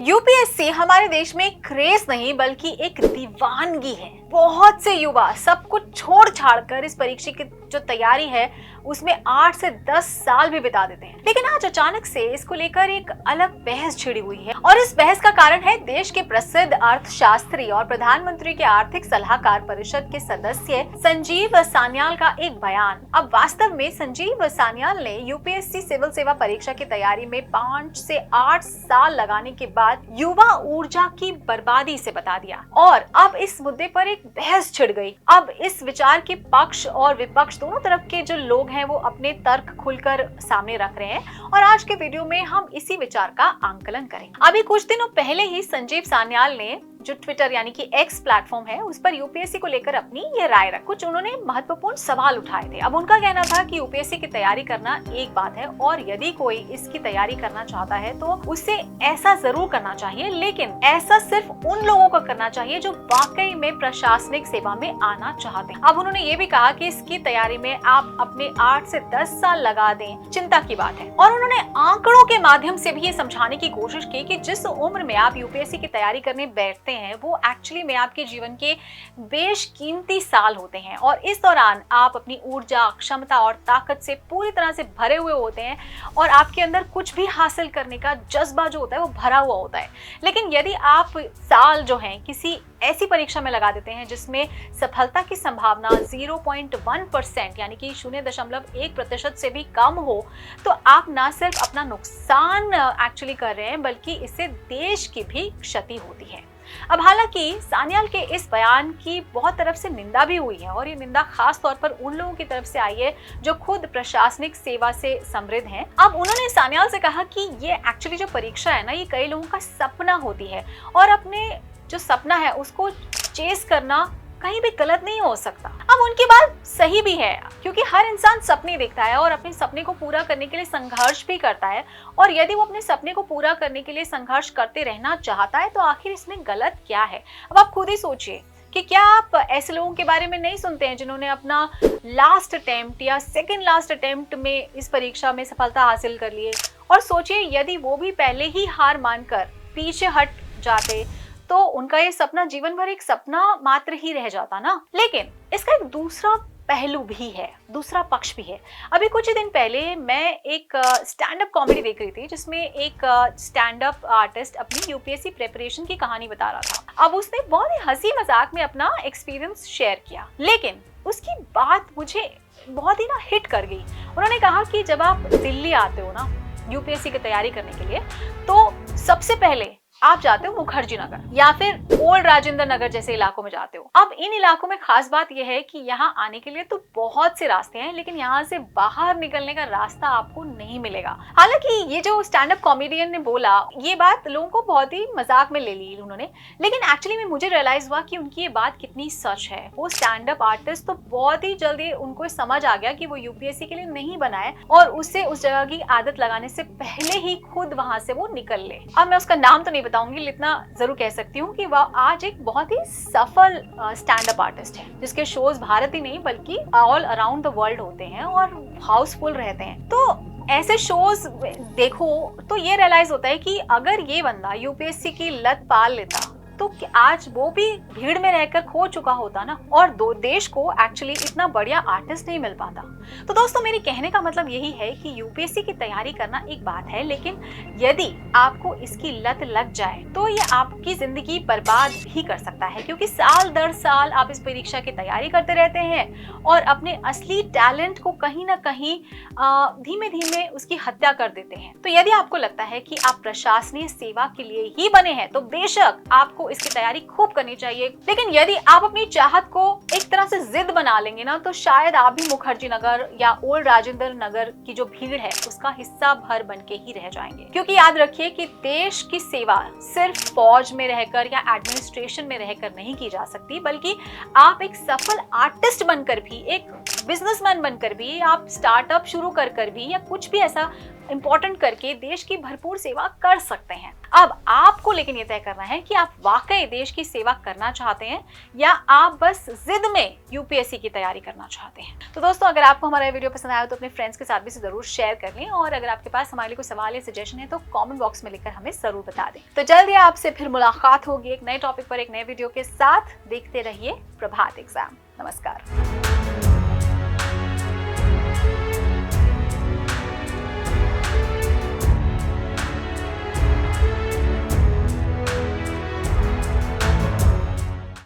UPSC हमारे देश में क्रेज नहीं बल्कि एक दीवानगी है। बहुत से युवा सब कुछ छोड़ छाड़ कर इस परीक्षा की जो तैयारी है उसमें 8 से 10 साल भी बिता देते हैं। लेकिन आज अचानक से इसको लेकर एक अलग बहस छिड़ी हुई है और इस बहस का कारण है देश के प्रसिद्ध अर्थशास्त्री और प्रधानमंत्री के आर्थिक सलाहकार परिषद के सदस्य संजीव सान्याल का एक बयान। अब वास्तव में संजीव सान्याल ने यूपीएससी सिविल सेवा परीक्षा की तैयारी में 5 से 8 साल लगाने के बाद युवा ऊर्जा की बर्बादी से बता दिया और अब इस मुद्दे पर एक बहस छिड़ गई। अब इस विचार के पक्ष और विपक्ष दोनों तरफ के जो लोग हैं वो अपने तर्क खुलकर सामने रख रहे हैं और आज के वीडियो में हम इसी विचार का आंकलन करेंगे। अभी कुछ दिनों पहले ही संजीव सान्याल ने जो ट्विटर यानी कि एक्स प्लेटफॉर्म है उस पर यूपीएससी को लेकर अपनी ये राय रखी। कुछ उन्होंने महत्वपूर्ण सवाल उठाए थे। अब उनका कहना था कि यूपीएससी की तैयारी करना एक बात है और यदि कोई इसकी तैयारी करना चाहता है तो उसे ऐसा जरूर करना चाहिए, लेकिन ऐसा सिर्फ उन लोगों को करना चाहिए जो वाकई में प्रशासनिक सेवा में आना चाहते हैं। अब उन्होंने ये भी कहा कि इसकी तैयारी में आप अपने 8 से 10 साल लगा दें, चिंता की बात है। और उन्होंने आंकड़ों के माध्यम से भी ये समझाने की कोशिश की कि जिस उम्र में आप यूपीएससी की तैयारी करने बैठते हैं वो एक्चुअली में आपके जीवन के बेशकीमती साल होते हैं और इस दौरान आप अपनी ऊर्जा, क्षमता और ताकत से पूरी तरह से भरे हुए होते हैं और आपके अंदर कुछ भी हासिल करने का जज्बा जो होता है वो भरा हुआ होता है। लेकिन यदि आप साल जो है किसी ऐसी परीक्षा में लगा देते हैं जिसमें सफलता की संभावना 0.1% यानी कि 0.1% से भी कम हो तो आप ना सिर्फ अपना नुकसान एक्चुअली कर रहे हैं बल्कि इससे देश की भी क्षति होती है। अब हालांकि सान्याल के इस बयान की बहुत तरफ से निंदा भी हुई है और ये निंदा खास तौर पर उन लोगों की तरफ से आई है जो खुद प्रशासनिक सेवा से समृद्ध हैं। अब उन्होंने सान्याल से कहा कि ये एक्चुअली जो परीक्षा है ना ये कई लोगों का सपना होती है और अपने जो सपना है उसको चेस करना कहीं भी गलत नहीं हो सकता। अब उनकी बात सही भी है क्योंकि हर इंसान सपने देखता है और अपने सपने को पूरा करने के लिए संघर्ष भी करता है और यदि वो अपने सपने को पूरा करने के लिए संघर्ष करते रहना चाहता है तो आखिर इसमें गलत क्या है। अब आप खुद ही सोचिए कि क्या आप ऐसे लोगों के बारे में नहीं सुनते हैं जिन्होंने अपना लास्ट अटेम्प्ट या सेकेंड लास्ट अटेम्प्ट में इस परीक्षा में सफलता हासिल कर ली है और सोचिए यदि वो भी पहले ही हार मानकर पीछे हट जाते तो उनका ये सपना जीवन भर एक सपना मात्र ही रह जाता ना। लेकिन इसका एक दूसरा पहलू भी है, दूसरा पक्ष भी है। अभी कुछ ही दिन पहले मैं एक स्टैंड अप कॉमेडी देख रही थी जिसमें एक स्टैंड अप आर्टिस्ट अपनी यूपीएससी प्रिपरेशन की कहानी बता रहा था। अब उसने बहुत ही हंसी मजाक में अपना एक्सपीरियंस शेयर किया, लेकिन उसकी बात मुझे बहुत ही ना हिट कर गई। उन्होंने कहा कि जब आप दिल्ली आते हो ना यूपीएससी की तैयारी करने के लिए तो सबसे पहले आप जाते हो मुखर्जी नगर या फिर ओल्ड राजेंद्र नगर जैसे इलाकों में जाते हो। अब इन इलाकों में खास बात यह है कि यहाँ आने के लिए तो बहुत से रास्ते हैं लेकिन यहाँ से बाहर निकलने का रास्ता आपको नहीं मिलेगा। हालांकि ये जो स्टैंड अप कॉमेडियन ने बोला ये बात लोगों को बहुत ही मजाक में ले ली उन्होंने, लेकिन एक्चुअली में मुझे रियलाइज हुआ कि उनकी ये बात कितनी सच है। वो स्टैंड अप आर्टिस्ट तो बहुत ही जल्दी उनको समझ आ गया कि वो यूपीएससी के लिए नहीं बना है और उससे उस जगह की आदत लगाने से पहले ही खुद वहां से वो निकल ले। अब मैं उसका नाम तो नहीं बताऊंगी, इतना जरूर कह सकती हूँ कि वह आज एक बहुत ही सफल स्टैंड अप आर्टिस्ट है जिसके शोज भारत ही नहीं बल्कि ऑल अराउंड द वर्ल्ड होते हैं और हाउसफुल रहते हैं। तो ऐसे शोज देखो तो ये रियलाइज होता है कि अगर ये बंदा यूपीएससी की लत पाल लेता तो आज वो भी भीड़ में रहकर खो चुका होता ना और देश को एक्चुअली इतना बढ़िया आर्टिस्ट नहीं मिल पाता। तो दोस्तों मेरे कहने का मतलब यही है कि यूपीएससी की तैयारी करना एक बात है, लेकिन यदि आपको इसकी लत लग जाए तो ये आपकी जिंदगी बर्बाद भी कर सकता है क्योंकि साल दर साल आप इस परीक्षा की तैयारी करते रहते हैं और अपने असली टैलेंट को कहीं ना कहीं धीमे धीमे उसकी हत्या कर देते हैं। तो यदि आपको लगता है कि आप प्रशासनिक सेवा के लिए ही बने हैं तो बेशक आपको इसकी तैयारी खूब करनी चाहिए, लेकिन यदि आप अपनी चाहत को एक तरह से जिद बना लेंगे ना तो शायद आप भी मुखर्जी नगर या ओल्ड राजेंद्र नगर की जो भीड़ है उसका हिस्सा भर बन के ही रह जाएंगे। क्योंकि याद रखिए कि देश की सेवा सिर्फ फौज में रहकर या एडमिनिस्ट्रेशन में रहकर नहीं की जा सकती बल्कि आप एक सफल आर्टिस्ट बनकर भी, एक बिजनेसमैन बनकर भी, आप स्टार्टअप शुरू कर भी या कुछ भी ऐसा इंपॉर्टेंट करके देश की भरपूर सेवा कर सकते हैं। अब आपको लेकिन ये तय करना है कि आप वाकई देश की सेवा करना चाहते हैं या आप बस जिद में यूपीएससी की तैयारी करना चाहते हैं। तो दोस्तों, अगर आपको हमारा वीडियो पसंद आया तो अपने फ्रेंड्स के साथ भी जरूर शेयर कर लें, और अगर आपके पास हमारे लिए कोई सवाल या सजेशन है तो कमेंट बॉक्स में लिखकर हमें जरूर बता दें। तो जल्द ही आपसे फिर मुलाकात होगी एक नए टॉपिक पर, एक नए वीडियो के साथ। देखते रहिए प्रभात एग्जाम। नमस्कार।